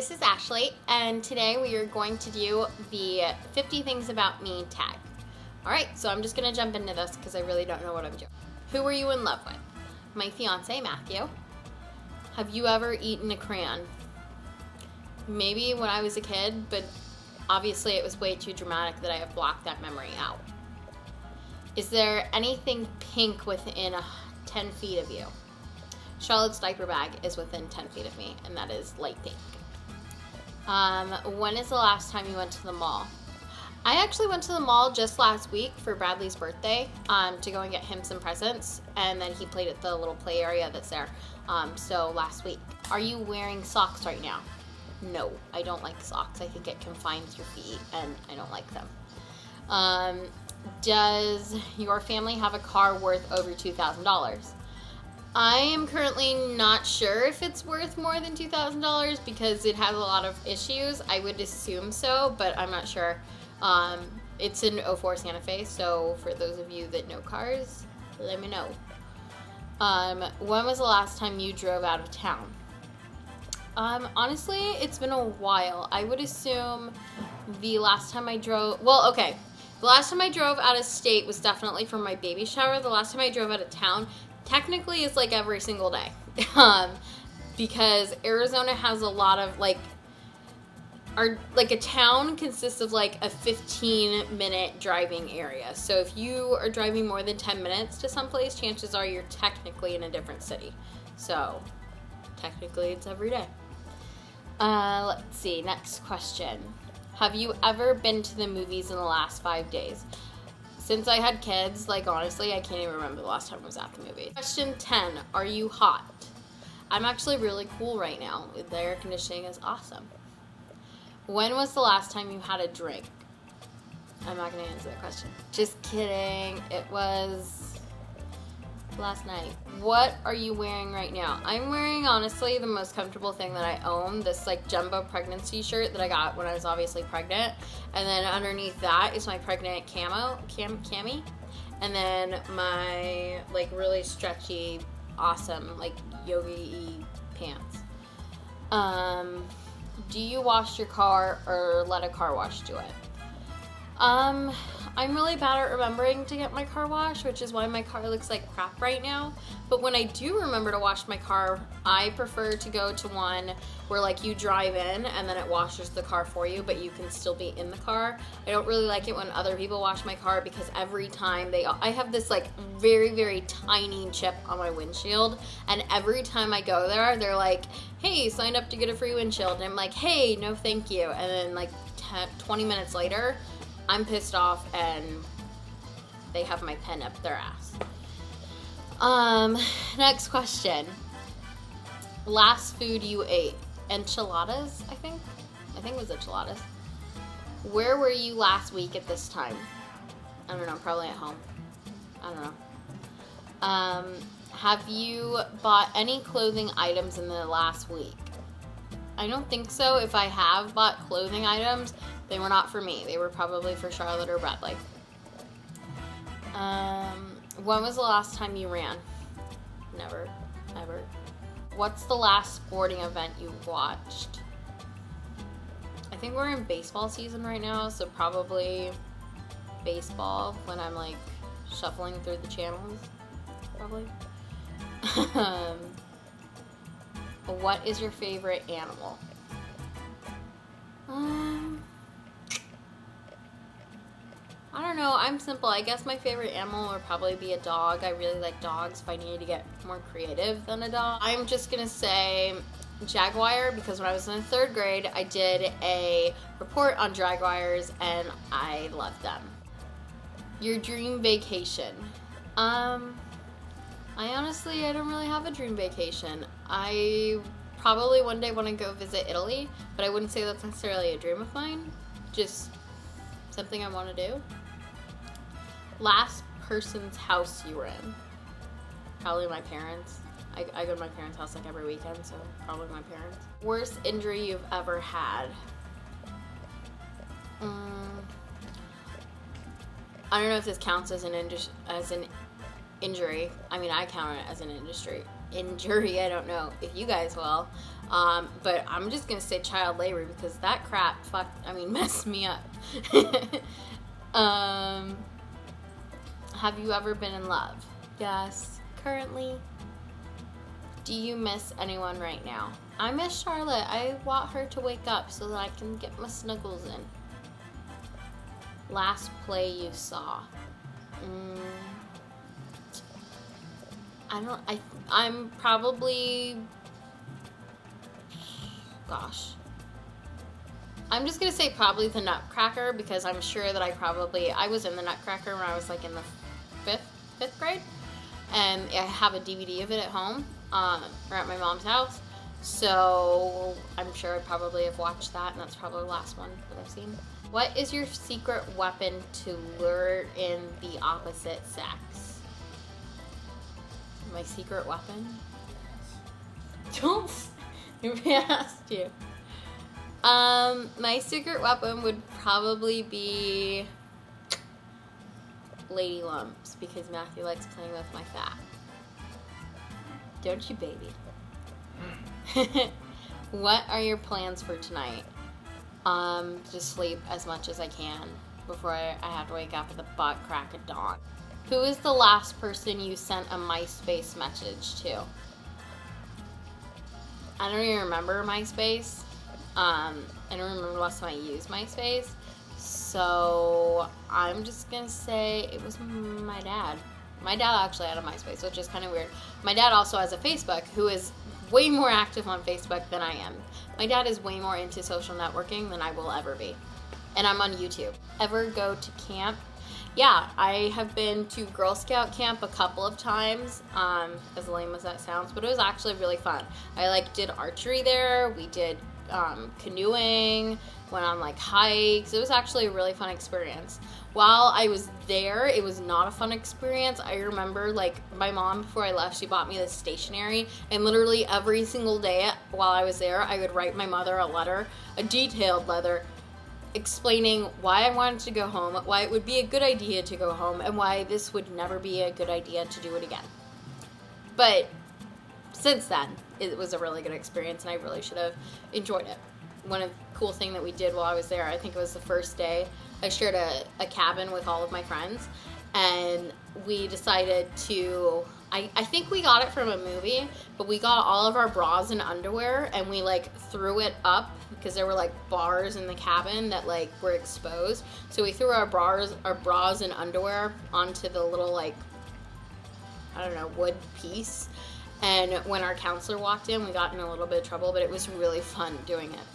this is Ashley, and today we are going to do the 50 Things About Me tag. Alright, so I'm just going to jump into this because I really don't know what I'm doing. Who were you in love with? My fiance, Matthew. Have you ever eaten a crayon? Maybe when I was a kid, but obviously it was way too dramatic that I have blocked that memory out. Is there anything pink within 10 feet of you? Charlotte's diaper bag is within 10 feet of me, and that is light pink. When is the last time you went to the mall? I actually went to the mall just last week for Bradley's birthday to go and get him some presents, and then he played at the little play area that's there. So last week. Are you wearing socks right now? No, I don't like socks. I think it confines your feet, and I don't like them. Does your family have a car worth over $2,000? I am currently not sure if it's worth more than $2,000 because it has a lot of issues. I would assume so, but I'm not sure. It's an '04 Santa Fe, so for those of you that know cars, let me know. When was the last time you drove out of town? Honestly, it's been a while. I would assume the last time I drove, the last time I drove out of state was definitely for my baby shower. The last time I drove out of town technically is like every single day. Because Arizona has a lot of a town consists of like a 15-minute driving area. So if you are driving more than 10 minutes to someplace, chances are you're technically in a different city. So technically it's every day. Let's see, next question. Have you ever been to the movies in the last 5 days? Since I had kids, honestly, I can't even remember the last time I was at the movie. Question 10, are you hot? I'm actually really cool right now. The air conditioning is awesome. When was the last time you had a drink? I'm not going to answer that question. Just kidding. It was last night. What are you wearing right now? I'm wearing, honestly, the most comfortable thing that I own. This jumbo pregnancy shirt that I got when I was obviously pregnant. And then underneath that is my pregnant cami. And then my really stretchy, awesome yogi-y pants. Do you wash your car or let a car wash do it? I'm really bad at remembering to get my car washed, which is why my car looks like crap right now. But when I do remember to wash my car, I prefer to go to one where you drive in and then it washes the car for you, but you can still be in the car. I don't really like it when other people wash my car because every time I have this very, very tiny chip on my windshield, and every time I go there, they're like, hey, sign up to get a free windshield. And I'm like, hey, no thank you. And then 20 minutes later, I'm pissed off and they have my pen up their ass. Next question. Last food you ate? Enchiladas, I think. I think it was enchiladas. Where were you last week at this time? I don't know, probably at home. I don't know. Have you bought any clothing items in the last week? I don't think so. If I have bought clothing items, they were not for me. They were probably for Charlotte or Bradley. When was the last time you ran? Never, ever. What's the last sporting event you watched? I think we're in baseball season right now, so probably baseball when I'm shuffling through the channels, probably. What is your favorite animal? I don't know. I'm simple. I guess my favorite animal would probably be a dog. I really like dogs if I needed to get more creative than a dog. I'm just going to say jaguar because when I was in the 3rd grade, I did a report on jaguars and I loved them. Your dream vacation? I don't really have a dream vacation. I probably one day want to go visit Italy, but I wouldn't say that's necessarily a dream of mine. Just something I want to do. Last person's house you were in? Probably my parents. I go to my parents' house every weekend, so probably my parents. Worst injury you've ever had? I don't know if this counts as an injury. I mean, I count it as an injury. I don't know if you guys will. But I'm just gonna say child labor because that crap messed me up. Have you ever been in love? Yes. Currently? Do you miss anyone right now? I miss Charlotte. I want her to wake up so that I can get my snuggles in. Last play you saw? I'm probably, gosh. I'm just gonna say probably the Nutcracker because I'm sure that I was in the Nutcracker when I was like in the fifth grade, and I have a DVD of it at home, or at my mom's house. So I'm sure I probably have watched that, and that's probably the last one that I've seen. What is your secret weapon to lure in the opposite sex? My secret weapon? Don't. Nobody asked you. My secret weapon would probably be Lady Lumps because Matthew likes playing with my fat. Don't you, baby? What are your plans for tonight? Just sleep as much as I can before I have to wake up at the butt crack of dawn. Who is the last person you sent a MySpace message to? I don't even remember MySpace. I don't remember the last time I used MySpace. So I'm just gonna say it was my dad. My dad actually had a MySpace, which is kind of weird. My dad also has a Facebook, who is way more active on Facebook than I am. My dad is way more into social networking than I will ever be. And I'm on YouTube. Ever go to camp? Yeah, I have been to Girl Scout camp a couple of times, as lame as that sounds, but it was actually really fun. I did archery there, we did canoeing, went on hikes. It was actually a really fun experience. While I was there, it was not a fun experience. I remember my mom, before I left, she bought me this stationery, and literally every single day while I was there, I would write my mother a letter, a detailed letter, explaining why I wanted to go home, why it would be a good idea to go home, and why this would never be a good idea to do it again. But since then, it was a really good experience, and I really should have enjoyed it. One cool thing that we did while I was there, I think it was the first day, I shared a cabin with all of my friends, and we decided to, I think we got it from a movie, but we got all of our bras and underwear, and we threw it up, because there were bars in the cabin that were exposed. So we threw our bras and underwear onto the little wood piece. And when our counselor walked in, we got in a little bit of trouble, but it was really fun doing it.